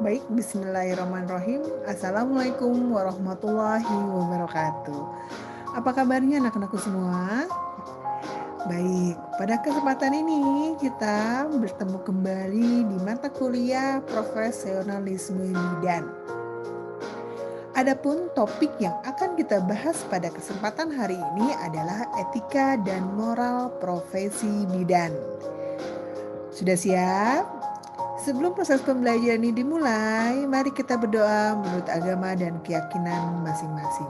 Baik, bismillahirrahmanirrahim. Assalamualaikum warahmatullahi wabarakatuh. Apa kabarnya anak-anakku semua? Baik, pada kesempatan ini kita bertemu kembali di mata kuliah Profesionalisme Bidan. Adapun topik yang akan kita bahas pada kesempatan hari ini adalah etika dan moral profesi bidan. Sudah siap? Sebelum proses pembelajaran ini dimulai, mari kita berdoa menurut agama dan keyakinan masing-masing.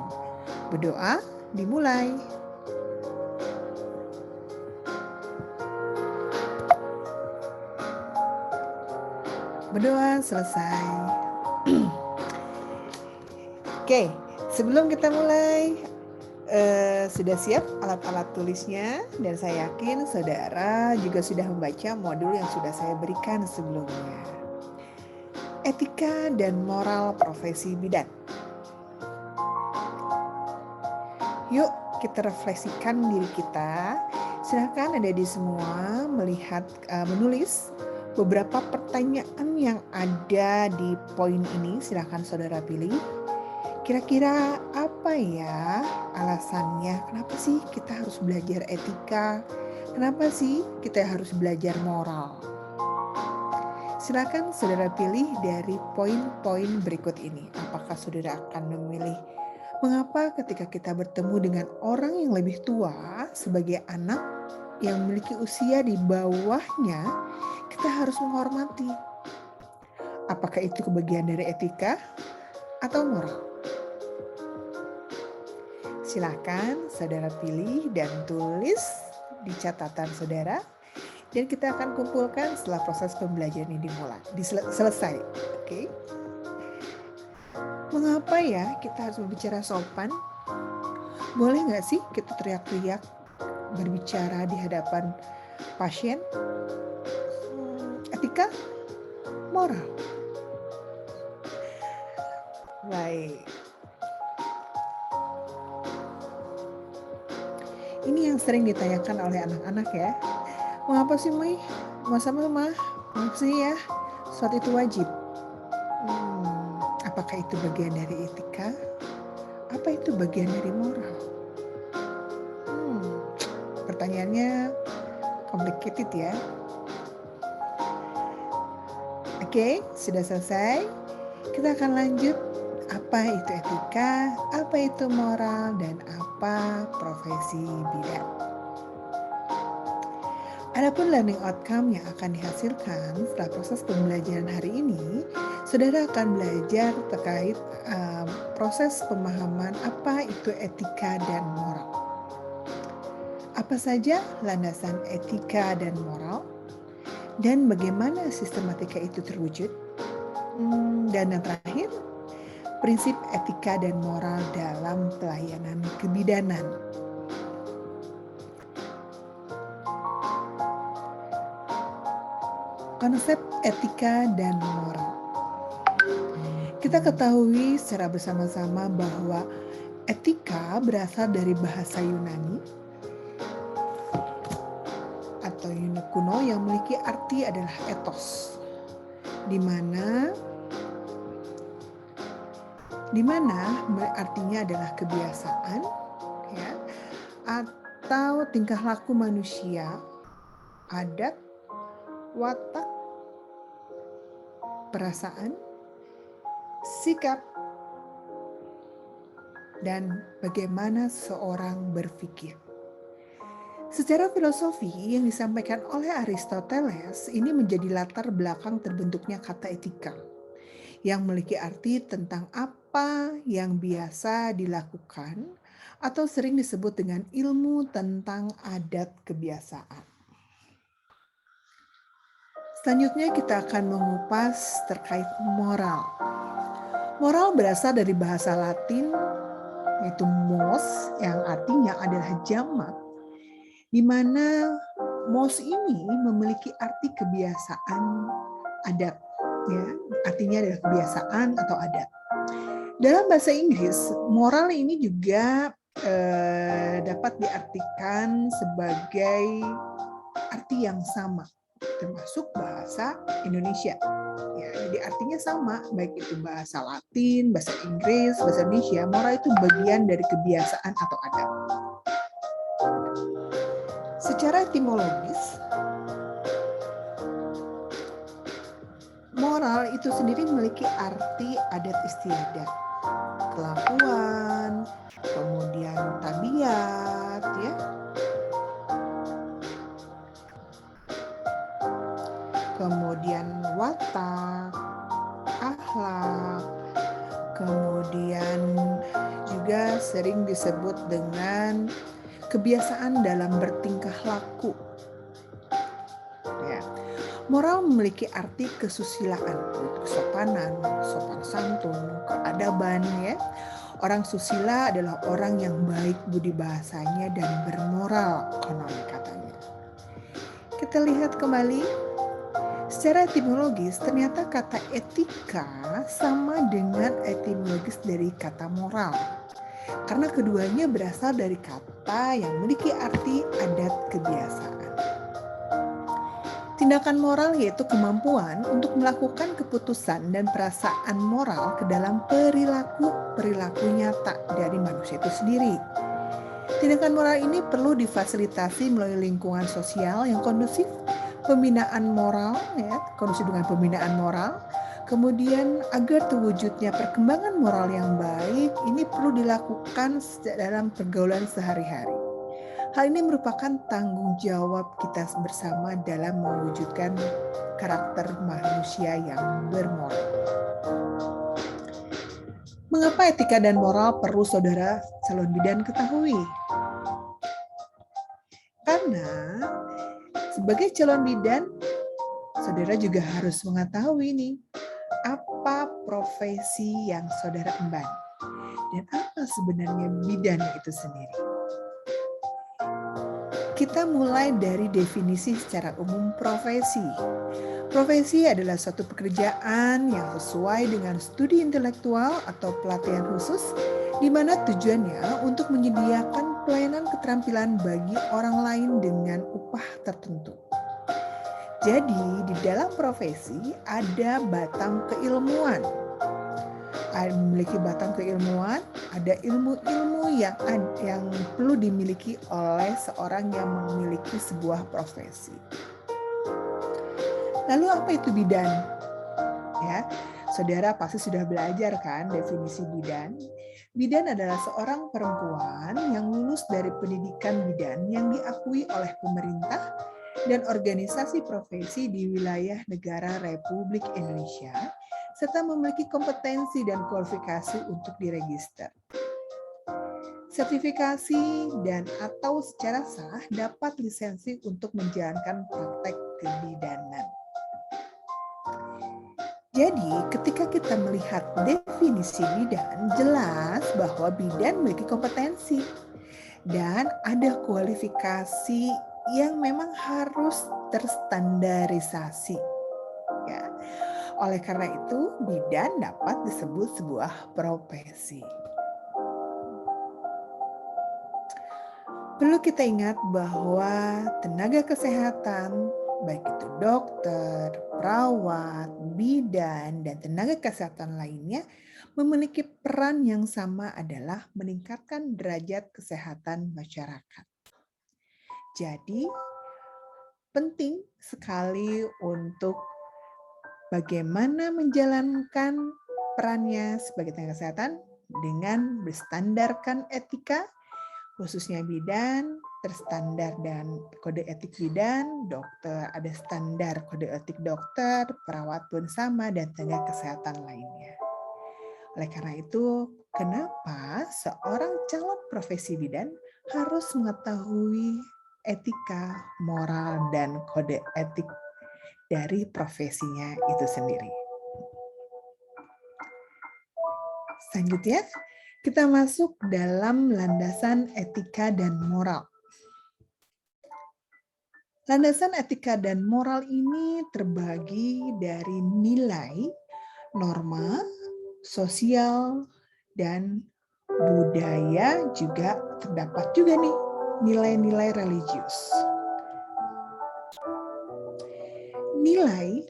Berdoa dimulai. Berdoa selesai. Oke, sebelum kita mulai, sudah siap alat-alat tulisnya, dan saya yakin saudara juga sudah membaca modul yang sudah saya berikan sebelumnya. Etika dan moral profesi bidan. Yuk kita refleksikan diri kita. Silakan adik-adik semua menulis beberapa pertanyaan yang ada di poin ini. Silakan saudara pilih. Kira-kira apa ya alasannya? Kenapa sih kita harus belajar etika? Kenapa sih kita harus belajar moral? Silakan saudara pilih dari poin-poin berikut ini. Apakah saudara akan memilih mengapa ketika kita bertemu dengan orang yang lebih tua sebagai anak yang memiliki usia di bawahnya, kita harus menghormati? Apakah itu bagian dari etika atau moral? Silakan saudara pilih dan tulis di catatan saudara, dan kita akan kumpulkan setelah proses pembelajaran ini selesai. Oke. Mengapa ya kita harus berbicara sopan? Boleh nggak sih kita teriak-teriak berbicara di hadapan pasien? Etika, moral. Baik. Ini yang sering ditanyakan oleh anak-anak ya. Mengapa sih, Mai? Masa mama? Mengapa sih ya? Sholat itu wajib. Apakah itu bagian dari etika? Apa itu bagian dari moral? Pertanyaannya complicated ya. Oke, sudah selesai. Kita akan lanjut. Apa itu etika, apa itu moral, dan apa profesi bidan. Adapun learning outcome yang akan dihasilkan setelah proses pembelajaran hari ini, saudara akan belajar terkait proses pemahaman apa itu etika dan moral. Apa saja landasan etika dan moral, dan bagaimana sistematika itu terwujud. Dan yang terakhir, prinsip etika dan moral dalam pelayanan kebidanan. Konsep etika dan moral. Kita ketahui secara bersama-sama bahwa etika berasal dari bahasa Yunani atau Yunani kuno yang memiliki arti adalah ethos, di mana artinya adalah kebiasaan ya, atau tingkah laku manusia, adat, watak, perasaan, sikap, dan bagaimana seorang berpikir. Secara filosofi yang disampaikan oleh Aristoteles ini menjadi latar belakang terbentuknya kata etika, yang memiliki arti tentang apa yang biasa dilakukan atau sering disebut dengan ilmu tentang adat kebiasaan. Selanjutnya kita akan mengupas terkait moral. Moral berasal dari bahasa Latin yaitu mos yang artinya adalah jamak, di mana mos ini memiliki arti kebiasaan adat, ya, artinya adalah kebiasaan atau adat. Dalam bahasa Inggris, moral ini juga dapat diartikan sebagai arti yang sama, termasuk bahasa Indonesia. Ya, jadi artinya sama, baik itu bahasa Latin, bahasa Inggris, bahasa Indonesia, moral itu bagian dari kebiasaan atau adat. Secara etimologis, moral itu sendiri memiliki arti adat istiadat, kelakuan, kemudian tabiat, ya, kemudian watak, akhlak, kemudian juga sering disebut dengan kebiasaan dalam bertingkah laku. Ya. Moral memiliki arti kesusilaan, kesopanan, sopan santun, keadaban, ya. Orang susila adalah orang yang baik budi bahasanya dan bermoral, konon katanya. Kita lihat kembali. Secara etimologis, ternyata kata etika sama dengan etimologis dari kata moral. Karena keduanya berasal dari kata yang memiliki arti adat kebiasaan. Tindakan moral yaitu kemampuan untuk melakukan keputusan dan perasaan moral ke dalam perilaku nyata dari manusia itu sendiri. Tindakan moral ini perlu difasilitasi melalui lingkungan sosial yang kondusif, pembinaan moral, ya, kondusif dengan pembinaan moral. Kemudian agar terwujudnya perkembangan moral yang baik, ini perlu dilakukan dalam pergaulan sehari-hari. Hal ini merupakan tanggung jawab kita bersama dalam mewujudkan karakter manusia yang bermoral. Mengapa etika dan moral perlu saudara calon bidan ketahui? Karena sebagai calon bidan, saudara juga harus mengetahui nih, apa profesi yang saudara emban dan apa sebenarnya bidan itu sendiri. Kita mulai dari definisi secara umum profesi. Profesi adalah suatu pekerjaan yang sesuai dengan studi intelektual atau pelatihan khusus, di mana tujuannya untuk menyediakan pelayanan keterampilan bagi orang lain dengan upah tertentu. Jadi, di dalam profesi ada batang keilmuan. Memiliki batang keilmuan, ada ilmu-ilmu yang perlu dimiliki oleh seorang yang memiliki sebuah profesi. Lalu apa itu bidan? Ya, saudara pasti sudah belajar kan definisi bidan. Bidan adalah seorang perempuan yang lulus dari pendidikan bidan yang diakui oleh pemerintah dan organisasi profesi di wilayah negara Republik Indonesia, serta memiliki kompetensi dan kualifikasi untuk diregister. Sertifikasi dan atau secara sah dapat lisensi untuk menjalankan praktek kebidanan. Jadi, ketika kita melihat definisi bidan, jelas bahwa bidan memiliki kompetensi dan ada kualifikasi yang memang harus terstandarisasi. Ya. Oleh karena itu, bidan dapat disebut sebuah profesi. Perlu kita ingat bahwa tenaga kesehatan, baik itu dokter, perawat, bidan, dan tenaga kesehatan lainnya, memiliki peran yang sama adalah meningkatkan derajat kesehatan masyarakat. Jadi, penting sekali untuk bagaimana menjalankan perannya sebagai tenaga kesehatan dengan berstandarkan etika, khususnya bidan, terstandar dan kode etik bidan, dokter ada standar kode etik dokter, perawat pun sama, dan tenaga kesehatan lainnya. Oleh karena itu, kenapa seorang calon profesi bidan harus mengetahui etika, moral, dan kode etik dari profesinya itu sendiri. Selanjutnya, kita masuk dalam landasan etika dan moral. Landasan etika dan moral ini terbagi dari nilai, norma, sosial, dan budaya, juga terdapat juga nih nilai-nilai religius. Nilai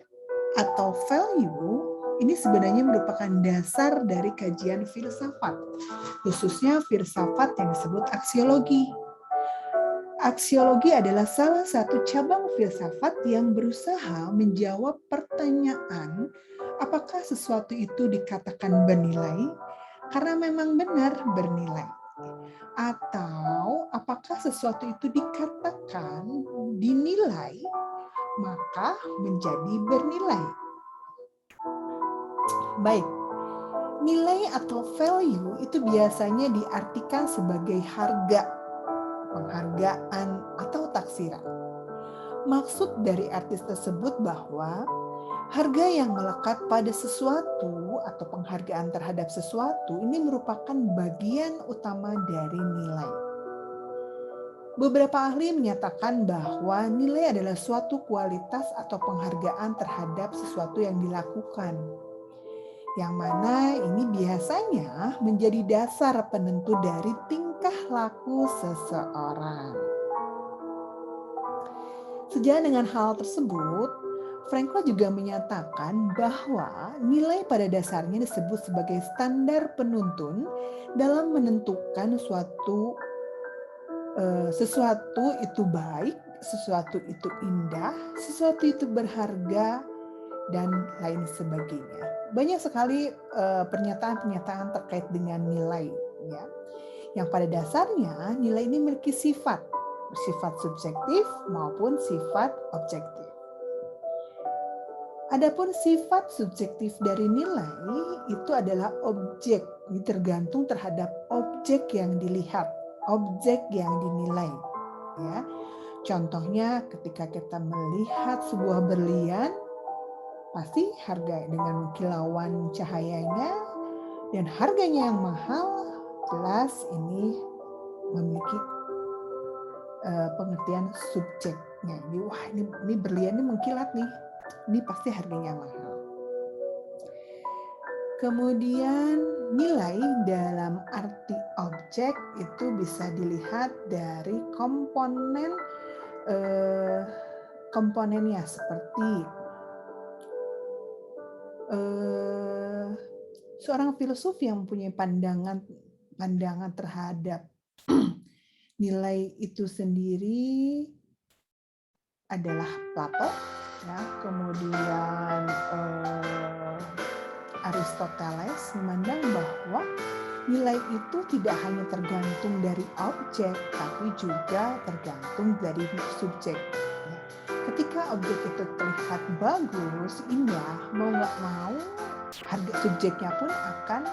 atau value ini sebenarnya merupakan dasar dari kajian filsafat, khususnya filsafat yang disebut aksiologi. Aksiologi adalah salah satu cabang filsafat yang berusaha menjawab pertanyaan apakah sesuatu itu dikatakan bernilai karena memang benar bernilai, atau apakah sesuatu itu dikatakan dinilai maka menjadi bernilai. Baik, nilai atau value itu biasanya diartikan sebagai harga, penghargaan, atau taksiran. Maksud dari artis tersebut bahwa harga yang melekat pada sesuatu atau penghargaan terhadap sesuatu ini merupakan bagian utama dari nilai. Beberapa ahli menyatakan bahwa nilai adalah suatu kualitas atau penghargaan terhadap sesuatu yang dilakukan, yang mana ini biasanya menjadi dasar penentu dari tingkah laku seseorang. Sejalan dengan hal tersebut, Frankl juga menyatakan bahwa nilai pada dasarnya disebut sebagai standar penuntun dalam menentukan sesuatu itu baik, sesuatu itu indah, sesuatu itu berharga, dan lain sebagainya. Banyak sekali pernyataan-pernyataan terkait dengan nilai, ya. Yang pada dasarnya nilai ini memiliki sifat subjektif maupun sifat objektif. Adapun sifat subjektif dari nilai itu adalah objek, tergantung terhadap objek yang dilihat, objek yang dinilai, ya. Contohnya ketika kita melihat sebuah berlian, pasti harga dengan kilauan cahayanya dan harganya yang mahal, jelas ini memiliki pengertian subjeknya. Wah, ini berlian ini mengkilat nih, ini pasti harganya mahal. Kemudian nilai dalam arti objek itu bisa dilihat dari komponennya, seperti seorang filsuf yang mempunyai pandangan terhadap nilai itu sendiri adalah Plato, ya. Kemudian Aristoteles memandang bahwa nilai itu tidak hanya tergantung dari objek, tapi juga tergantung dari subjek. Ya. Ketika objek itu terlihat bagus, indah, mau nggak mau, harga subjeknya pun akan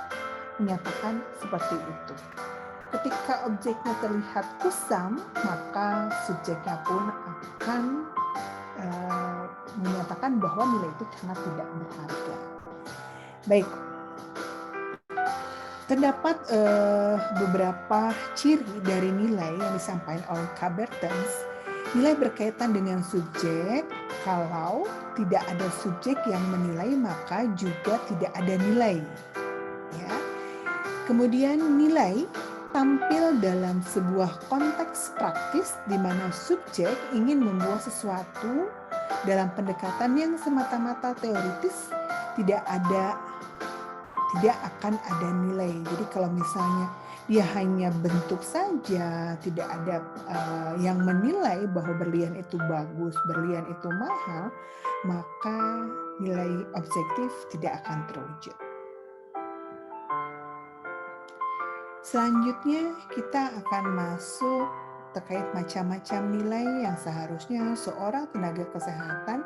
menyatakan seperti itu. Ketika objeknya terlihat kusam, maka subjeknya pun akan menyatakan bahwa nilai itu sangat tidak berharga. Baik, terdapat beberapa ciri dari nilai yang disampaikan oleh Coubertin. Nilai berkaitan dengan subjek. Kalau tidak ada subjek yang menilai, maka juga tidak ada nilai. Ya. Kemudian nilai tampil dalam sebuah konteks praktis di mana subjek ingin membuat sesuatu dalam pendekatan yang semata-mata teoritis, tidak akan ada nilai. Jadi kalau misalnya dia hanya bentuk saja, tidak ada yang menilai bahwa berlian itu bagus, berlian itu mahal, maka nilai objektif tidak akan terwujud. Selanjutnya kita akan masuk terkait macam-macam nilai yang seharusnya seorang tenaga kesehatan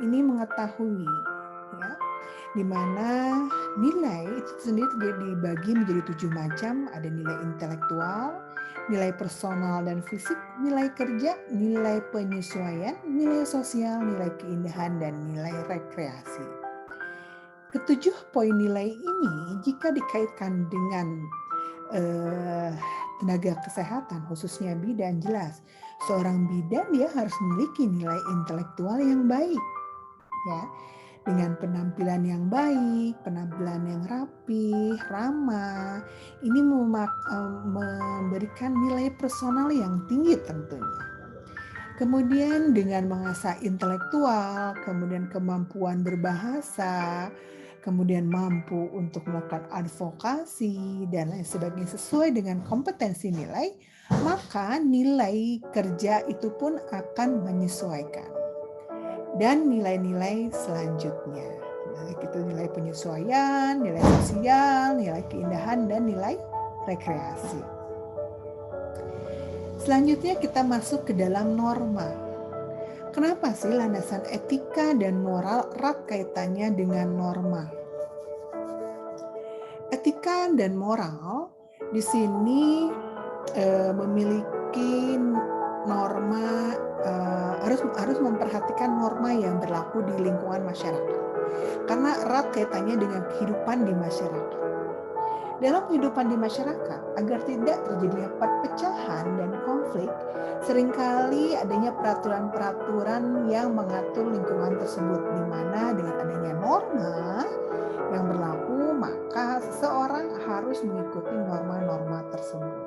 ini mengetahui, ya. Di mana nilai itu sendiri dibagi menjadi 7 macam. Ada nilai intelektual, nilai personal dan fisik, nilai kerja, nilai penyesuaian, nilai sosial, nilai keindahan, dan nilai rekreasi. Ketujuh poin nilai ini jika dikaitkan dengan tenaga kesehatan, khususnya bidan, jelas seorang bidan dia harus memiliki nilai intelektual yang baik, ya, dengan penampilan yang baik, penampilan yang rapi, ramah. Ini memberikan nilai personal yang tinggi tentunya. Kemudian dengan mengasah intelektual, kemudian kemampuan berbahasa, kemudian mampu untuk melakukan advokasi dan lain sebagainya sesuai dengan kompetensi nilai, maka nilai kerja itu pun akan menyesuaikan. Dan nilai-nilai selanjutnya, baik itu nilai penyesuaian, nilai sosial, nilai keindahan, dan nilai rekreasi. Selanjutnya kita masuk ke dalam norma. Kenapa sih landasan etika dan moral erat kaitannya dengan norma? Etika dan moral di sini memiliki norma, harus memperhatikan norma yang berlaku di lingkungan masyarakat. Karena erat kaitannya dengan kehidupan di masyarakat. Dalam kehidupan di masyarakat, agar tidak terjadinya perpecahan dan konflik, seringkali adanya peraturan-peraturan yang mengatur lingkungan tersebut, di mana dengan adanya norma yang berlaku, maka seseorang harus mengikuti norma-norma tersebut.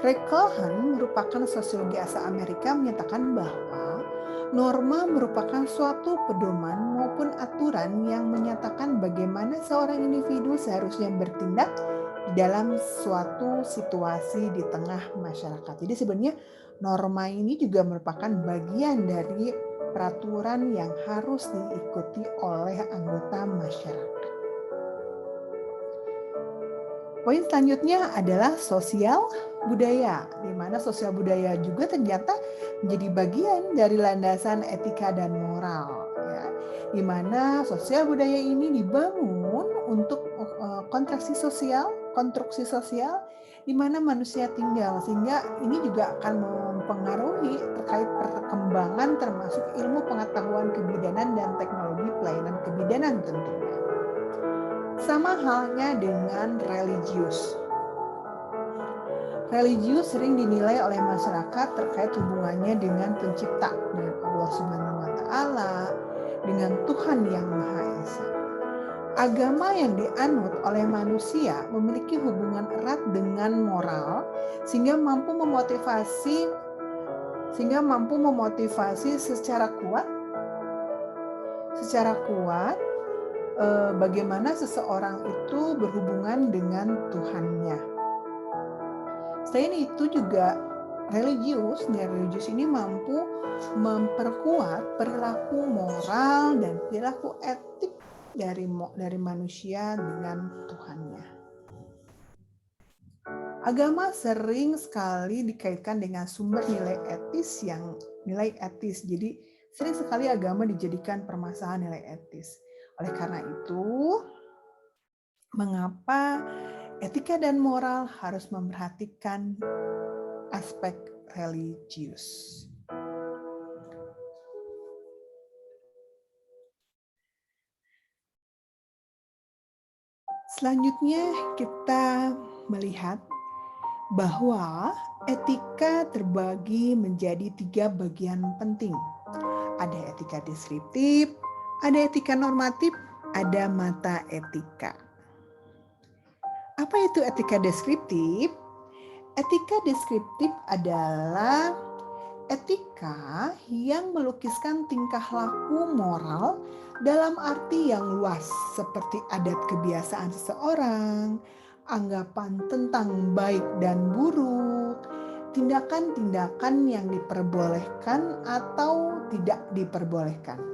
Craig Cohen merupakan sosiologi asal Amerika menyatakan bahwa norma merupakan suatu pedoman maupun aturan yang menyatakan bagaimana seorang individu seharusnya bertindak di dalam suatu situasi di tengah masyarakat. Jadi sebenarnya norma ini juga merupakan bagian dari peraturan yang harus diikuti oleh anggota masyarakat. Poin selanjutnya adalah sosial budaya, di mana sosial budaya juga ternyata menjadi bagian dari landasan etika dan moral, ya, di mana sosial budaya ini dibangun untuk konstruksi sosial di mana manusia tinggal, sehingga ini juga akan mempengaruhi terkait perkembangan termasuk ilmu pengetahuan kebidanan dan teknologi pelayanan kebidanan tentunya. Sama halnya dengan religius. Religius sering dinilai oleh masyarakat terkait hubungannya dengan pencipta, dengan Allah Subhanahu wa Ta'ala, dengan Tuhan yang Maha Esa. Agama yang dianut oleh manusia memiliki hubungan erat dengan moral, sehingga mampu memotivasi secara kuat bagaimana seseorang itu berhubungan dengan Tuhannya. Selain itu juga religius ini mampu memperkuat perilaku moral dan perilaku etik dari manusia dengan Tuhannya. Agama sering sekali dikaitkan dengan sumber nilai etis. Jadi sering sekali agama dijadikan permasalahan nilai etis. Oleh karena itu, mengapa etika dan moral harus memperhatikan aspek religius. Selanjutnya kita melihat bahwa etika terbagi menjadi 3 bagian penting. Ada etika deskriptif, ada etika normatif, ada mata etika. Apa itu etika deskriptif? Etika deskriptif adalah etika yang melukiskan tingkah laku moral dalam arti yang luas, seperti adat kebiasaan seseorang, anggapan tentang baik dan buruk, tindakan-tindakan yang diperbolehkan atau tidak diperbolehkan.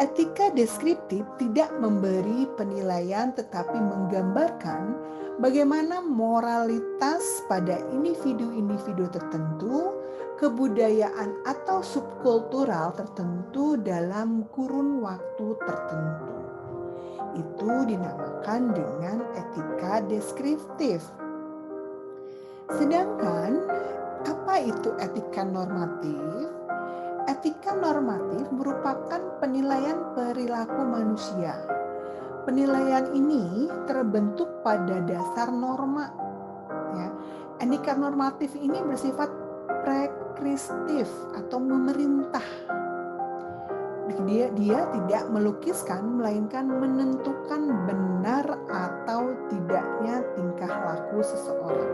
Etika deskriptif tidak memberi penilaian tetapi menggambarkan bagaimana moralitas pada individu-individu tertentu, kebudayaan atau subkultural tertentu dalam kurun waktu tertentu. itu dinamakan dengan etika deskriptif. Sedangkan apa itu etika normatif? Etika normatif merupakan penilaian perilaku manusia. Penilaian ini terbentuk pada dasar norma. Ya. Etika normatif ini bersifat preskriptif atau memerintah. Dia tidak melukiskan, melainkan menentukan benar atau tidaknya tingkah laku seseorang.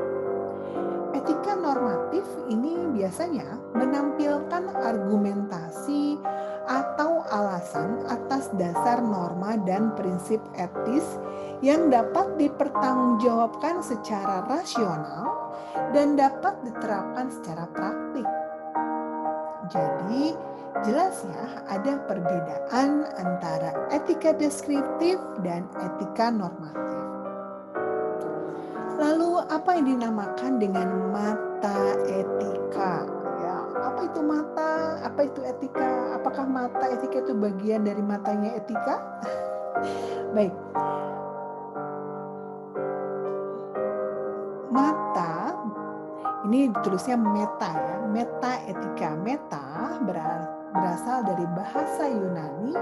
Etika normatif ini biasanya menampilkan argumentasi atau alasan atas dasar norma dan prinsip etis yang dapat dipertanggungjawabkan secara rasional dan dapat diterapkan secara praktik. Jadi, jelas ya, ada perbedaan antara etika deskriptif dan etika normatif. Lalu apa yang dinamakan dengan mata etika? Ya, apa itu mata? Apa itu etika? Apakah mata etika itu bagian dari matanya etika? Baik. Mata ini ditulisnya meta ya. Meta etika. Meta berasal dari bahasa Yunani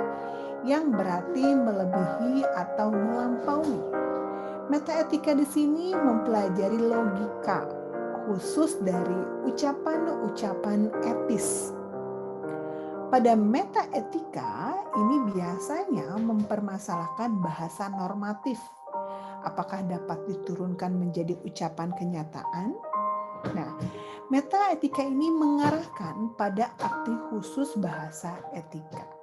yang berarti melebihi atau melampaui. Metaetika di sini mempelajari logika khusus dari ucapan-ucapan etis. Pada metaetika ini biasanya mempermasalahkan bahasa normatif. Apakah dapat diturunkan menjadi ucapan kenyataan? Nah, metaetika ini mengarahkan pada arti khusus bahasa etika.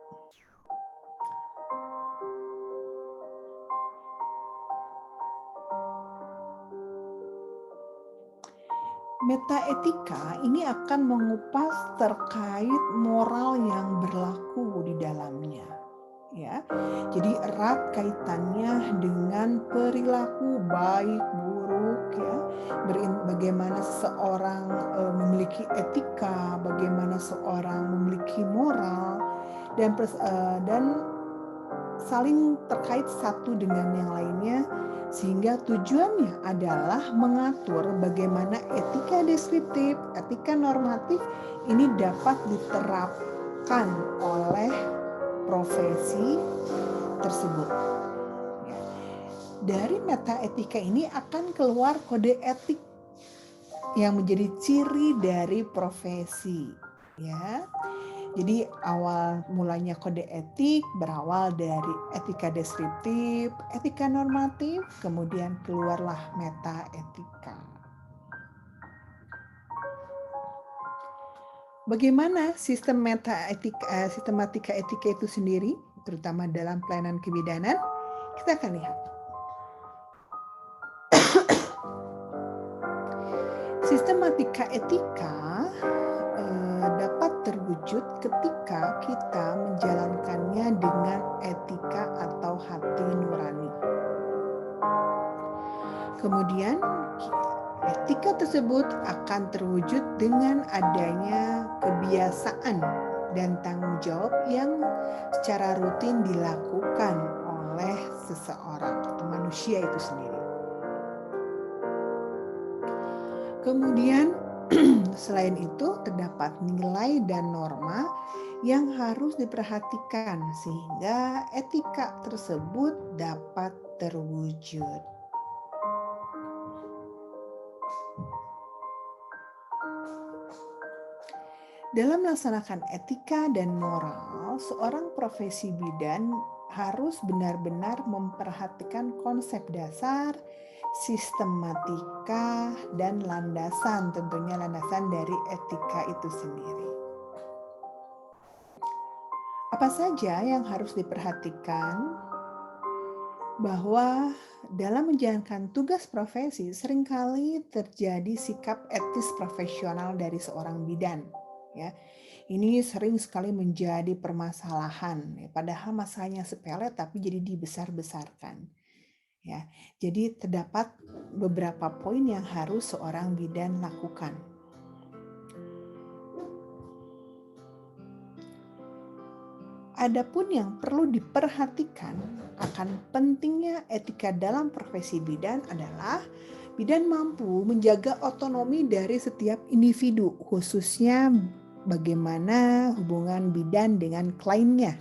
Metaetika ini akan mengupas terkait moral yang berlaku di dalamnya. Ya, jadi erat kaitannya dengan perilaku baik buruk ya, bagaimana seseorang memiliki etika, bagaimana seorang memiliki moral dan saling terkait satu dengan yang lainnya, sehingga tujuannya adalah mengatur bagaimana etika deskriptif, etika normatif ini dapat diterapkan oleh profesi tersebut. Dari metaetika ini akan keluar kode etik yang menjadi ciri dari profesi, ya. Jadi awal mulanya kode etik berawal dari etika deskriptif, etika normatif, kemudian keluarlah metaetika. Bagaimana sistematika etika itu sendiri, terutama dalam pelayanan kebidanan? Kita akan lihat. Sistematika etika dapat terwujud ketika kita menjalankannya dengan etika atau hati nurani. Kemudian etika tersebut akan terwujud dengan adanya kebiasaan dan tanggung jawab yang secara rutin dilakukan oleh seseorang atau manusia itu sendiri. Kemudian selain itu terdapat nilai dan norma yang harus diperhatikan sehingga etika tersebut dapat terwujud. Dalam melaksanakan etika dan moral, seorang profesi bidan harus benar-benar memperhatikan konsep dasar, sistematika, dan tentunya landasan dari etika itu sendiri. Apa saja yang harus diperhatikan? Bahwa dalam menjalankan tugas profesi seringkali terjadi sikap etis profesional dari seorang bidan. Ya, ini sering sekali menjadi permasalahan. Padahal masalahnya sepele tapi jadi dibesar-besarkan. Ya, jadi terdapat beberapa poin yang harus seorang bidan lakukan. Adapun yang perlu diperhatikan akan pentingnya etika dalam profesi bidan adalah bidan mampu menjaga otonomi dari setiap individu, khususnya bagaimana hubungan bidan dengan kliennya.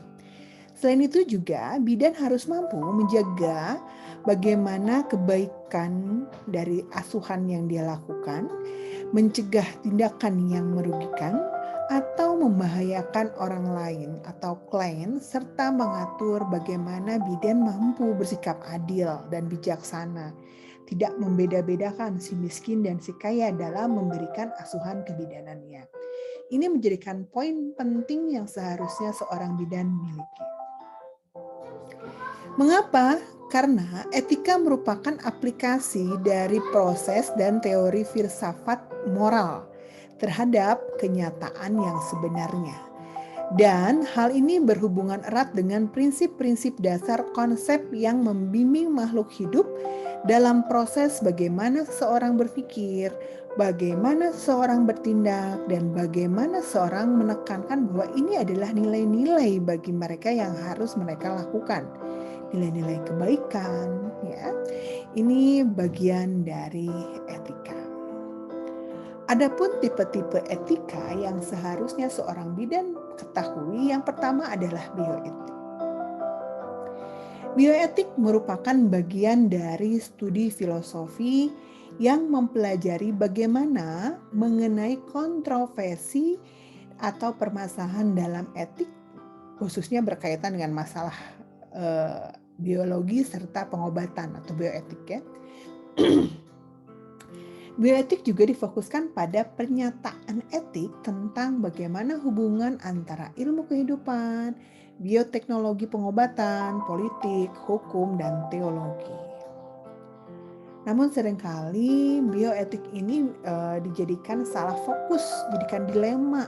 Selain itu juga bidan harus mampu menjaga bagaimana kebaikan dari asuhan yang dia lakukan, mencegah tindakan yang merugikan atau membahayakan orang lain atau klien, serta mengatur bagaimana bidan mampu bersikap adil dan bijaksana, tidak membeda-bedakan si miskin dan si kaya dalam memberikan asuhan kebidanannya. Ini menjadikan poin penting yang seharusnya seorang bidan miliki. Mengapa? Karena etika merupakan aplikasi dari proses dan teori filsafat moral terhadap kenyataan yang sebenarnya. Dan hal ini berhubungan erat dengan prinsip-prinsip dasar konsep yang membimbing makhluk hidup dalam proses bagaimana seseorang berpikir, bagaimana seseorang bertindak, dan bagaimana seseorang menekankan bahwa ini adalah nilai-nilai bagi mereka yang harus mereka lakukan. Nilai-nilai kebaikan, ya. Ini bagian dari etika. Adapun tipe-tipe etika yang seharusnya seorang bidan ketahui, yang pertama adalah bioetik. Bioetik merupakan bagian dari studi filosofi yang mempelajari bagaimana mengenai kontroversi atau permasalahan dalam etik, khususnya berkaitan dengan masalah biologi serta pengobatan atau bioetik, ya. Bioetik juga difokuskan pada pernyataan etik tentang bagaimana hubungan antara ilmu kehidupan, bioteknologi pengobatan, politik, hukum, dan teologi. Namun seringkali bioetik ini dijadikan salah fokus, jadikan dilema,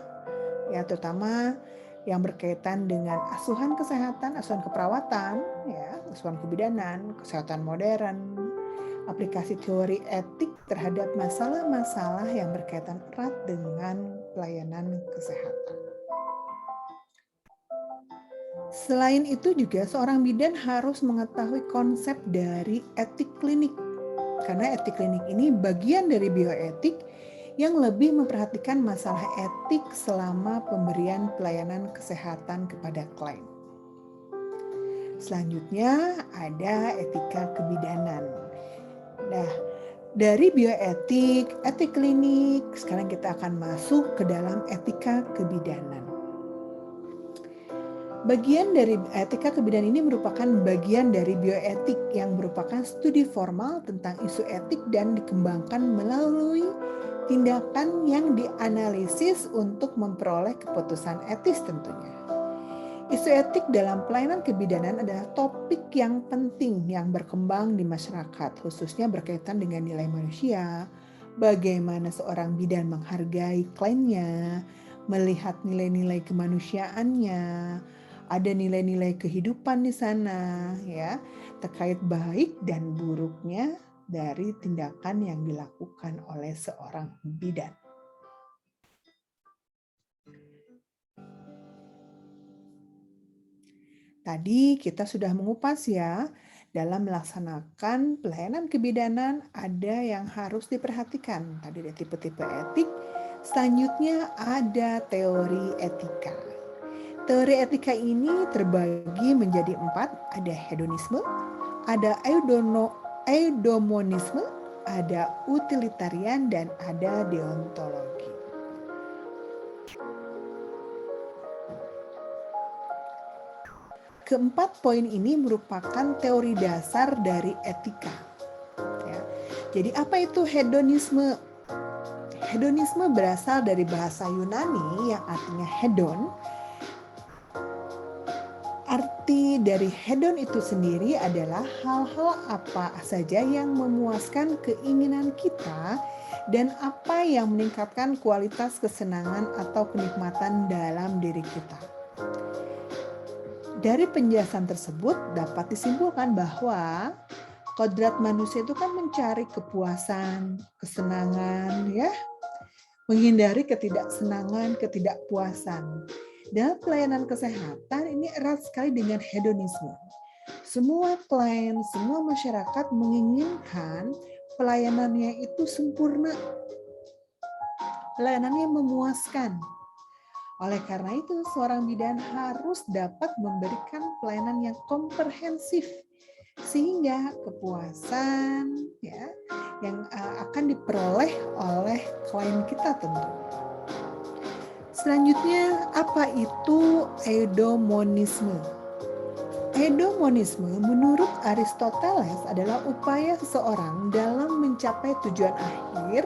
ya, terutama yang berkaitan dengan asuhan kesehatan, asuhan keperawatan, ya, asuhan kebidanan, kesehatan modern, aplikasi teori etik terhadap masalah-masalah yang berkaitan erat dengan pelayanan kesehatan. Selain itu juga seorang bidan harus mengetahui konsep dari etik klinik, karena etik klinik ini bagian dari bioetik yang lebih memperhatikan masalah etik selama pemberian pelayanan kesehatan kepada klien. Selanjutnya ada etika kebidanan. Nah, dari bioetik, etik klinik, sekarang kita akan masuk ke dalam etika kebidanan. Bagian dari etika kebidanan ini merupakan bagian dari bioetik yang merupakan studi formal tentang isu etik dan dikembangkan melalui tindakan yang dianalisis untuk memperoleh keputusan etis tentunya. Isu etik dalam pelayanan kebidanan adalah topik yang penting yang berkembang di masyarakat, khususnya berkaitan dengan nilai manusia, bagaimana seorang bidan menghargai kliennya, melihat nilai-nilai kemanusiaannya, ada nilai-nilai kehidupan di sana, ya, terkait baik dan buruknya dari tindakan yang dilakukan oleh seorang bidan. Tadi kita sudah mengupas, ya, dalam melaksanakan pelayanan kebidanan ada yang harus diperhatikan. Tadi ada tipe-tipe etik, selanjutnya ada teori etika. Teori etika ini terbagi menjadi 4, ada hedonisme, ada eudaimonisme, ada utilitarian, dan ada deontologi. Keempat poin ini merupakan teori dasar dari etika. Ya. Jadi apa itu hedonisme? Hedonisme berasal dari bahasa Yunani yang artinya hedon. Arti dari hedon itu sendiri adalah hal-hal apa saja yang memuaskan keinginan kita dan apa yang meningkatkan kualitas kesenangan atau kenikmatan dalam diri kita. Dari penjelasan tersebut dapat disimpulkan bahwa kodrat manusia itu kan mencari kepuasan, kesenangan, ya, menghindari ketidaksenangan, ketidakpuasan. Dalam pelayanan kesehatan ini erat sekali dengan hedonisme. Semua klien, semua masyarakat menginginkan pelayanannya itu sempurna, pelayanannya memuaskan. Oleh karena itu, seorang bidan harus dapat memberikan pelayanan yang komprehensif sehingga kepuasan ya yang akan diperoleh oleh klien kita tentu. Selanjutnya, apa itu eudaimonisme? Eudaimonisme menurut Aristoteles adalah upaya seseorang dalam mencapai tujuan akhir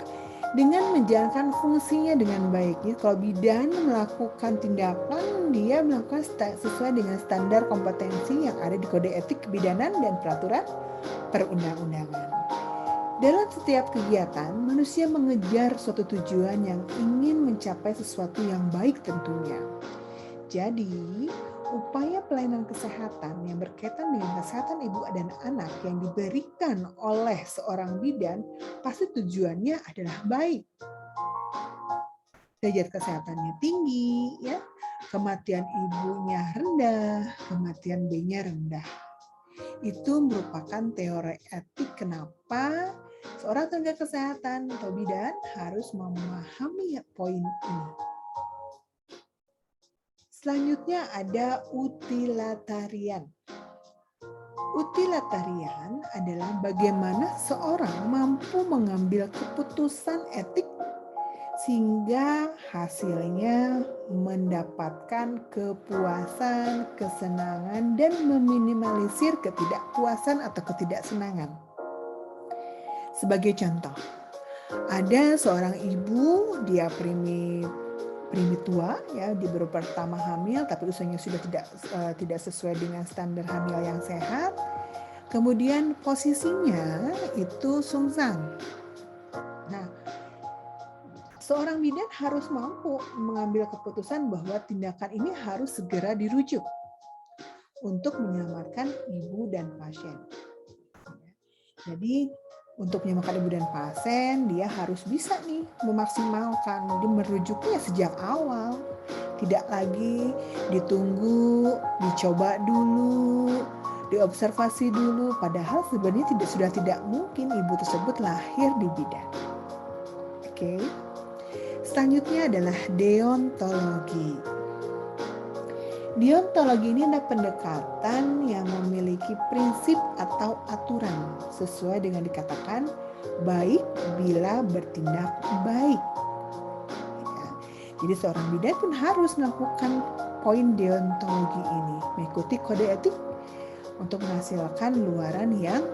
dengan menjalankan fungsinya dengan baik. Jadi kalau bidan melakukan tindakan, dia melakukan sesuai dengan standar kompetensi yang ada di Kode Etik Kebidanan dan Peraturan Perundang-undangan. Dalam setiap kegiatan, manusia mengejar suatu tujuan yang ingin mencapai sesuatu yang baik tentunya. Jadi, upaya pelayanan kesehatan yang berkaitan dengan kesehatan ibu dan anak yang diberikan oleh seorang bidan pasti tujuannya adalah baik. Derajat kesehatannya tinggi, ya, kematian ibunya rendah, kematian bayinya rendah. Itu merupakan teori etik kenapa seorang tenaga kesehatan atau bidan harus memahami poin ini. Selanjutnya ada utilitarian. Utilitarian adalah bagaimana seorang mampu mengambil keputusan etik sehingga hasilnya mendapatkan kepuasan, kesenangan, dan meminimalisir ketidakpuasan atau ketidaksenangan. Sebagai contoh, ada seorang ibu, dia tua ya, dia baru pertama hamil tapi usianya sudah tidak sesuai dengan standar hamil yang sehat. Kemudian posisinya itu sungsang. Nah, seorang bidan harus mampu mengambil keputusan bahwa tindakan ini harus segera dirujuk untuk menyelamatkan ibu dan pasien. Jadi untuk menyelamatkan ibu dan pasien, dia harus bisa nih memaksimalkan, jadi merujuknya sejak awal. Tidak lagi ditunggu, dicoba dulu, diobservasi dulu, padahal sebenarnya sudah tidak mungkin ibu tersebut lahir di bidan. Oke. Selanjutnya adalah deontologi. Deontologi ini adalah pendekatan yang memiliki prinsip atau aturan sesuai dengan dikatakan baik bila bertindak baik. Ya. Jadi seorang bidan pun harus melakukan poin deontologi ini, mengikuti kode etik untuk menghasilkan luaran yang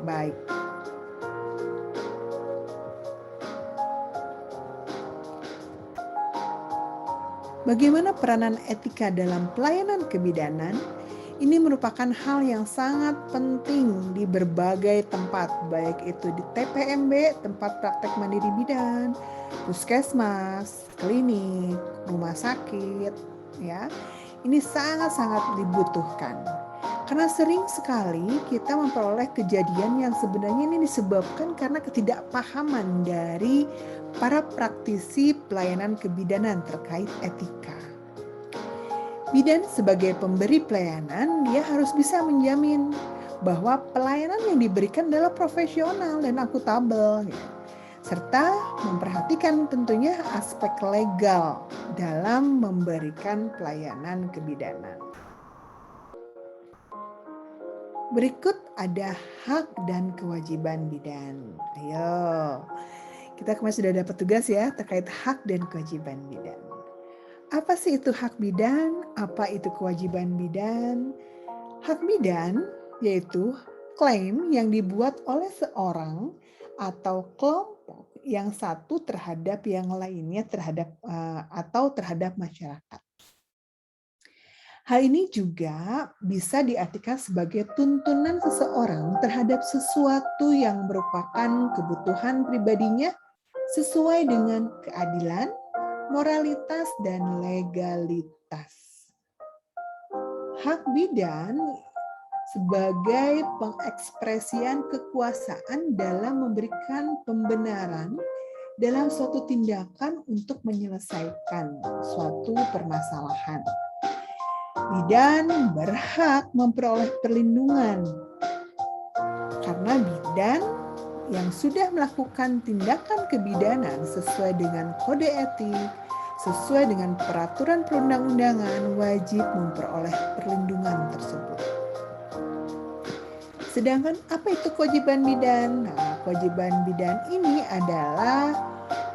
baik. Bagaimana peranan etika dalam pelayanan kebidanan? Ini merupakan hal yang sangat penting di berbagai tempat, baik itu di TPMB, tempat praktek mandiri bidan, puskesmas, klinik, rumah sakit, ya. Ini sangat-sangat dibutuhkan. Karena sering sekali kita memperoleh kejadian yang sebenarnya ini disebabkan karena ketidakpahaman dari para praktisi pelayanan kebidanan terkait etika. Bidan sebagai pemberi pelayanan, dia harus bisa menjamin bahwa pelayanan yang diberikan adalah profesional dan akuntabel, serta memperhatikan tentunya aspek legal dalam memberikan pelayanan kebidanan. Berikut ada hak dan kewajiban bidan. Ayo, kita kemarin sudah dapat tugas ya terkait hak dan kewajiban bidan. Apa sih itu hak bidan? Apa itu kewajiban bidan? Hak bidan yaitu klaim yang dibuat oleh seorang atau kelompok yang satu terhadap yang lainnya atau terhadap masyarakat. Hal ini juga bisa diartikan sebagai tuntunan seseorang terhadap sesuatu yang merupakan kebutuhan pribadinya sesuai dengan keadilan, moralitas, dan legalitas. Hak bidan sebagai pengekspresian kekuasaan dalam memberikan pembenaran dalam suatu tindakan untuk menyelesaikan suatu permasalahan. Bidan berhak memperoleh perlindungan karena bidan yang sudah melakukan tindakan kebidanan sesuai dengan kode etik, sesuai dengan peraturan perundang-undangan, wajib memperoleh perlindungan tersebut. Sedangkan apa itu kewajiban bidan? Nah, kewajiban bidan ini adalah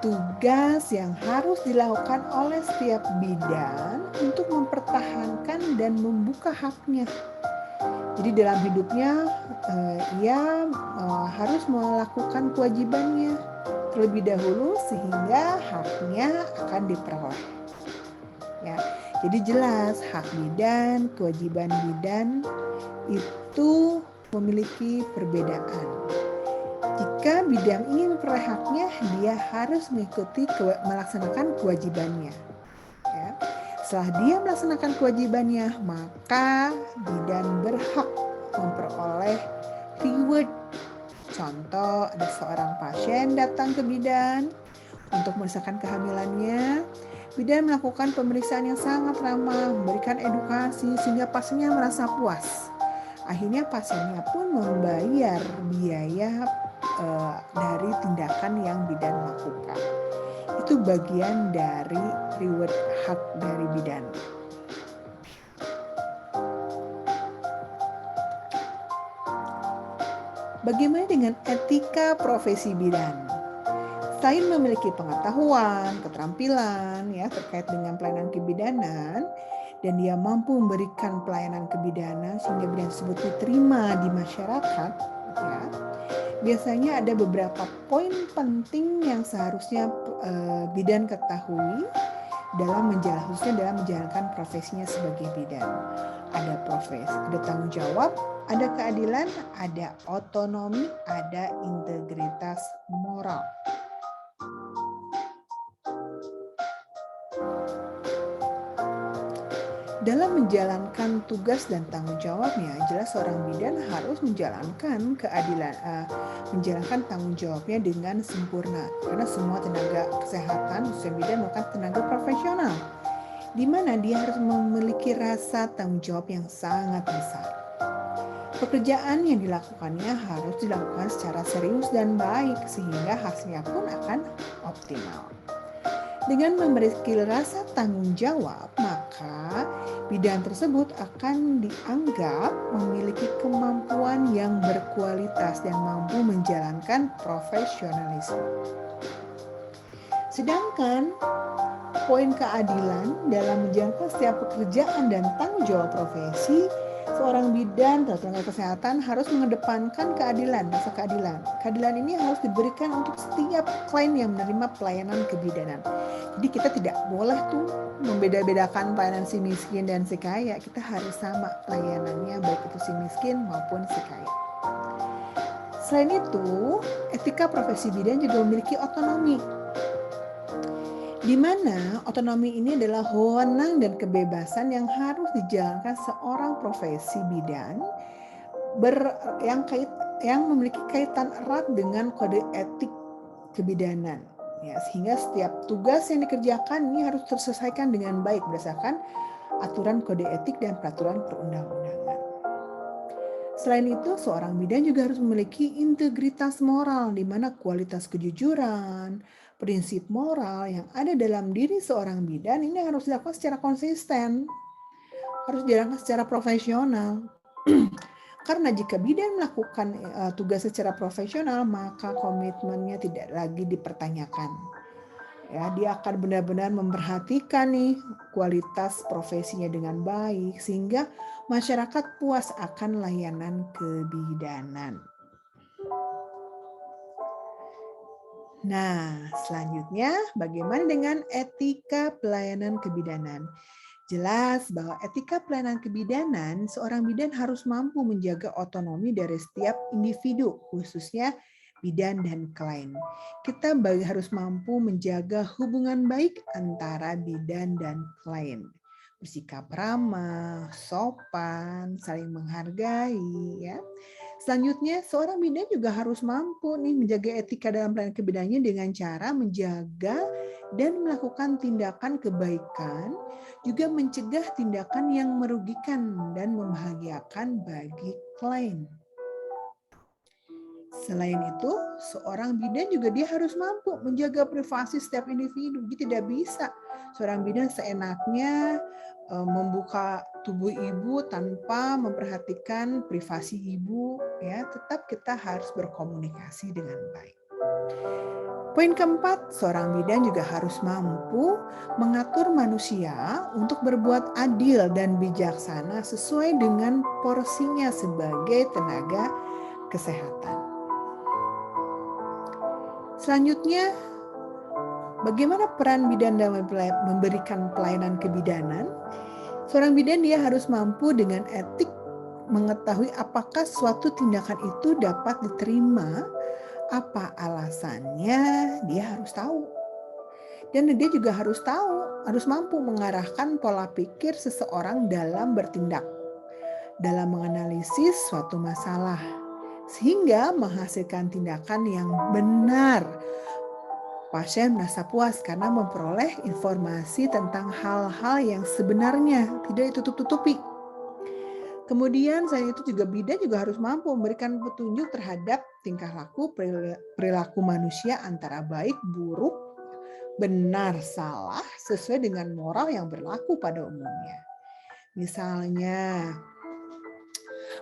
tugas yang harus dilakukan oleh setiap bidan untuk mempertahankan dan membuka haknya. Jadi dalam hidupnya ia harus melakukan kewajibannya terlebih dahulu sehingga haknya akan diperoleh. Ya, jadi jelas hak bidan, kewajiban bidan itu memiliki perbedaan. Jika bidan ingin memperoleh haknya, dia harus melaksanakan kewajibannya. Ya. Setelah dia melaksanakan kewajibannya, maka bidan berhak memperoleh reward. Contoh, ada seorang pasien datang ke bidan untuk memeriksakan kehamilannya. Bidan melakukan pemeriksaan yang sangat ramah, memberikan edukasi sehingga pasiennya merasa puas. Akhirnya pasiennya pun membayar biaya dari tindakan yang bidan lakukan. Itu bagian dari reward hak dari bidan. Bagaimana dengan etika profesi bidan? Selain memiliki pengetahuan, keterampilan ya terkait dengan pelayanan kebidanan dan dia mampu memberikan pelayanan kebidanan sehingga bidan tersebut diterima di masyarakat, ya. Biasanya ada beberapa poin penting yang seharusnya bidan ketahui khususnya dalam menjalankan profesinya sebagai bidan. Ada tanggung jawab, ada keadilan, ada otonomi, ada integritas moral. Dalam menjalankan tugas dan tanggung jawabnya, jelas seorang bidan harus menjalankan menjalankan tanggung jawabnya dengan sempurna. Karena semua tenaga kesehatan, khususnya bidan, merupakan tenaga profesional, di mana dia harus memiliki rasa tanggung jawab yang sangat besar. Pekerjaan yang dilakukannya harus dilakukan secara serius dan baik, sehingga hasilnya pun akan optimal. Dengan memiliki rasa tanggung jawab, maka bidan tersebut akan dianggap memiliki kemampuan yang berkualitas dan mampu menjalankan profesionalisme. Sedangkan poin keadilan dalam menjalankan setiap pekerjaan dan tanggung jawab profesi, seorang bidan atau tenaga kesehatan harus mengedepankan keadilan, rasa keadilan. Keadilan ini harus diberikan untuk setiap klien yang menerima pelayanan kebidanan. Jadi kita tidak boleh tuh membeda-bedakan pelayanan si miskin dan si kaya. Kita harus sama pelayanannya, baik itu si miskin maupun si kaya. Selain itu, etika profesi bidan juga memiliki otonomi, di mana otonomi ini adalah wewenang dan kebebasan yang harus dijalankan seorang profesi bidan yang memiliki kaitan erat dengan kode etik kebidanan. Ya, sehingga setiap tugas yang dikerjakan ini harus terselesaikan dengan baik berdasarkan aturan kode etik dan peraturan perundang-undangan. Selain itu, seorang bidan juga harus memiliki integritas moral, di mana kualitas kejujuran, prinsip moral yang ada dalam diri seorang bidan ini harus dilakukan secara konsisten, harus dilakukan secara profesional. Karena jika bidan melakukan tugas secara profesional, maka komitmennya tidak lagi dipertanyakan. Ya, dia akan benar-benar memperhatikan nih kualitas profesinya dengan baik sehingga masyarakat puas akan layanan kebidanan. Nah, selanjutnya bagaimana dengan etika pelayanan kebidanan? Jelas bahwa etika pelayanan kebidanan, seorang bidan harus mampu menjaga otonomi dari setiap individu, khususnya bidan dan klien. Kita harus mampu menjaga hubungan baik antara bidan dan klien. Bersikap ramah, sopan, saling menghargai, ya. Selanjutnya, seorang bidan juga harus mampu nih menjaga etika dalam pelayanan kebidanan dengan cara menjaga dan melakukan tindakan kebaikan, juga mencegah tindakan yang merugikan dan membahagiakan bagi klien. Selain itu, seorang bidan juga dia harus mampu menjaga privasi setiap individu. Dia tidak bisa seorang bidan seenaknya membuka tubuh ibu tanpa memperhatikan privasi ibu, ya. Tetap kita harus berkomunikasi dengan baik. Poin keempat, seorang bidan juga harus mampu mengatur manusia untuk berbuat adil dan bijaksana sesuai dengan porsinya sebagai tenaga kesehatan. Selanjutnya, bagaimana peran bidan dalam memberikan pelayanan kebidanan? Seorang bidan dia harus mampu dengan etik mengetahui apakah suatu tindakan itu dapat diterima, apa alasannya, dia harus tahu. Dan dia juga harus tahu, harus mampu mengarahkan pola pikir seseorang dalam bertindak, dalam menganalisis suatu masalah, sehingga menghasilkan tindakan yang benar. Pasien merasa puas karena memperoleh informasi tentang hal-hal yang sebenarnya, tidak ditutup-tutupi. Kemudian selain itu juga bidan juga harus mampu memberikan petunjuk terhadap tingkah laku perilaku manusia antara baik, buruk, benar, salah sesuai dengan moral yang berlaku pada umumnya. Misalnya,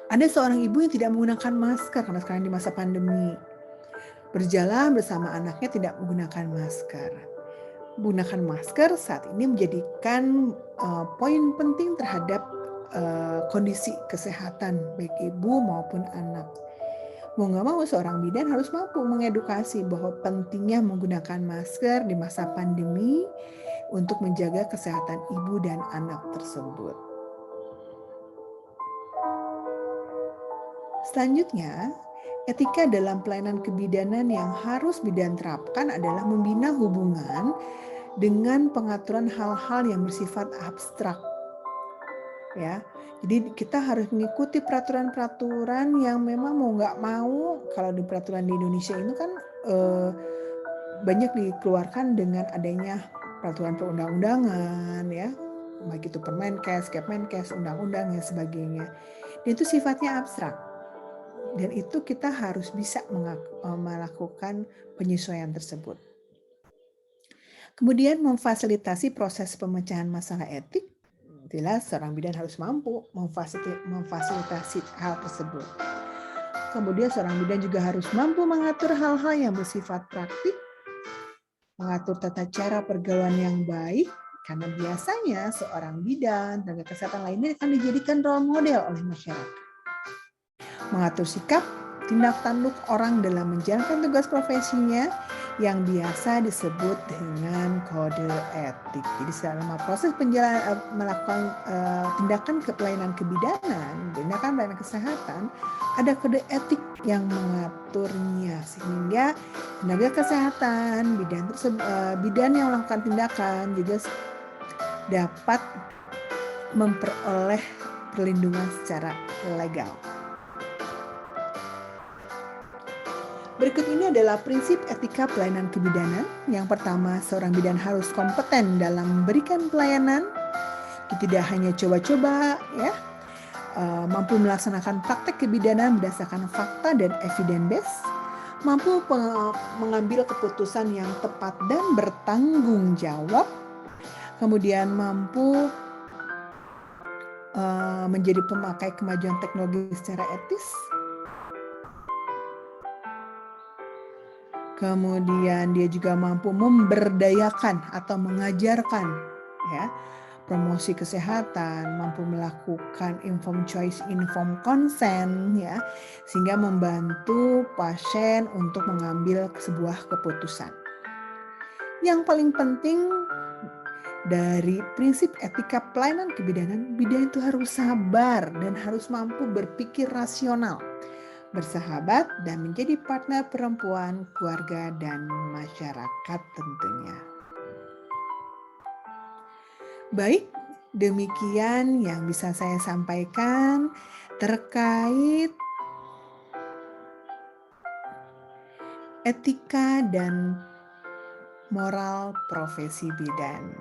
ada seorang ibu yang tidak menggunakan masker karena sekarang di masa pandemi. Berjalan bersama anaknya tidak menggunakan masker. Menggunakan masker saat ini menjadikan poin penting terhadap kondisi kesehatan baik ibu maupun anak. Mau nggak mau seorang bidan harus mampu mengedukasi bahwa pentingnya menggunakan masker di masa pandemi untuk menjaga kesehatan ibu dan anak tersebut. Selanjutnya, etika dalam pelayanan kebidanan yang harus bidan terapkan adalah membina hubungan dengan pengaturan hal-hal yang bersifat abstrak. Ya, jadi kita harus mengikuti peraturan-peraturan yang memang mau nggak mau, kalau di peraturan di Indonesia itu kan banyak dikeluarkan dengan adanya peraturan perundang-undangan, ya, baik itu Permenkes, Kepmenkes, undang-undang dan sebagainya. Dan itu sifatnya abstrak. Dan itu kita harus bisa melakukan penyesuaian tersebut. Kemudian memfasilitasi proses pemecahan masalah etik. Jelas seorang bidan harus mampu memfasilitasi hal tersebut. Kemudian seorang bidan juga harus mampu mengatur hal-hal yang bersifat praktik, mengatur tata cara pergaulan yang baik, karena biasanya seorang bidan, tenaga kesehatan lainnya akan dijadikan role model oleh masyarakat. Mengatur sikap, tindak tanduk orang dalam menjalankan tugas profesinya yang biasa disebut dengan kode etik. Jadi selama proses melakukan tindakan pelayanan kebidanan, tindakan pelayanan kesehatan, ada kode etik yang mengaturnya sehingga tenaga kesehatan, bidan yang melakukan tindakan juga dapat memperoleh perlindungan secara legal. Berikut ini adalah prinsip etika pelayanan kebidanan. Yang pertama, seorang bidan harus kompeten dalam memberikan pelayanan. Tidak hanya coba-coba, ya, mampu melaksanakan praktek kebidanan berdasarkan fakta dan evidence based, mampu mengambil keputusan yang tepat dan bertanggung jawab, kemudian mampu menjadi pemakai kemajuan teknologi secara etis, kemudian dia juga mampu memberdayakan atau mengajarkan, ya, promosi kesehatan, mampu melakukan informed choice, informed consent, ya, sehingga membantu pasien untuk mengambil sebuah keputusan. Yang paling penting dari prinsip etika pelayanan kebidanan, bidan itu harus sabar dan harus mampu berpikir rasional, bersahabat, dan menjadi partner perempuan, keluarga, dan masyarakat tentunya. Baik, demikian yang bisa saya sampaikan terkait etika dan moral profesi bidan.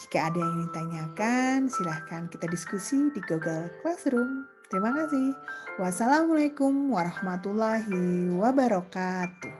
Jika ada yang ingin ditanyakan, silahkan kita diskusi di Google Classroom. Terima kasih. Wassalamualaikum warahmatullahi wabarakatuh.